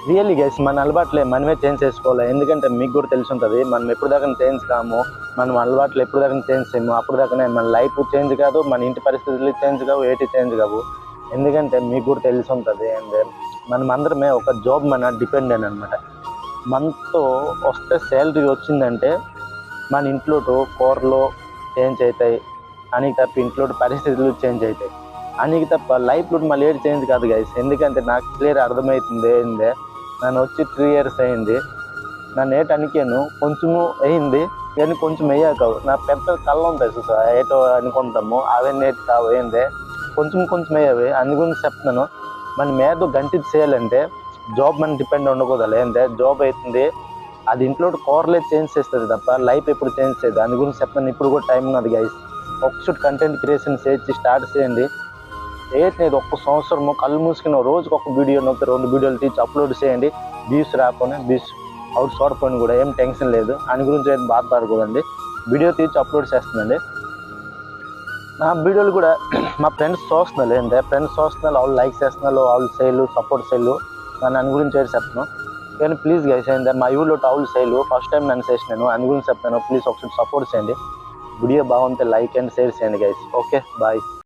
Really guys మన అలవాట్లే మనమే change చేసుకోవాలి. ఎందుకంటే మీకు కూడా తెలిసి ఉంటుంది, మనం ఎప్పుడు దాకా చేంజ్ కాము, మనం అలవాట్లు ఎప్పుడు దాకా చేంజ్ చేయము, అప్పుడు దాకానే మన లైఫ్ చేంజ్ కాదు, మన ఇంటి పరిస్థితులు చేంజ్ కావు, ఏటి చేంజ్ కావు. ఎందుకంటే మీకు కూడా తెలిసి ఉంటుంది. అండ్ మనం అందరమే ఒక జాబ్ మన డిపెండెంట్ అనమాట. మనతో వస్తే శాలరీ వచ్చిందంటే మన ఇంట్లో కూరలు చేంజ్ అవుతాయి, అని తప్ప ఇంట్లో పరిస్థితులు చేంజ్ అవుతాయి అని తప్ప లైఫ్లో మళ్ళీ ఏది చేంజ్ కాదు గైస్. ఎందుకంటే నాకు క్లియర్ అర్థమవుతుంది ఏందే, నన్ను వచ్చి 3 years అయింది. నన్ను ఏటి అనికాను కొంచెము అయింది, కానీ కొంచెం అయ్యాక నా పెద్ద కళ్ళు ఉంటాయి చూసా, ఏటో అనుకుంటాము అవన్నీ ఏటి కావు ఏందే, కొంచెం కొంచెం అయ్యావి. అందు గురించి చెప్తున్నాను, మనం ఏదో గంటి చేయాలంటే జాబ్ మన డిపెండ్ ఉండకూడదు. ఏందే జాబ్ అవుతుంది, అది ఇంట్లో కూరలే చేంజ్ చేస్తుంది తప్ప లైఫ్ ఎప్పుడు చేంజ్ చేయదు. అందు గురించి చెప్తాను, ఇప్పుడు కూడా టైం ఉన్నది గైస్. ఒకసారి కంటెంట్ క్రియేషన్ చేసి స్టార్ట్ చేయండి. లేదు ఒక్క సంవత్సరము కళ్ళు మూసుకున్న రోజుకి ఒక వీడియో నొప్పి 2 వీడియోలు తీసి అప్లోడ్ చేయండి. వ్యూస్ రాకపోయినా వ్యూస్ అవుట్ చూడకపోయినా కూడా ఏం టెన్షన్ లేదు, అని గురించి ఏం బాధపడకూడదండి. వీడియో తీసి అప్లోడ్ చేస్తుందండి. నా వీడియోలు కూడా మా ఫ్రెండ్స్ చూస్తున్నారు, ఏంటంటే ఫ్రెండ్స్ చూస్తున్నారు, వాళ్ళు లైక్ చేస్తున్నారు, వాళ్ళు సేలు సపోర్ట్ సేలు, నన్ను అని గురించి ఏంటి చెప్తున్నాను. కానీ ప్లీజ్ గైస్ ఏంటంటే మా ఊళ్ళో టౌల్ సేలు ఫస్ట్ టైం నన్ను చేసినాను, అందు గురించి చెప్తాను. ప్లీజ్ ఒకసారి సపోర్ట్ చేయండి. వీడియో బాగుంటే లైక్ అండ్ షేర్ చేయండి గైస్. Okay bye.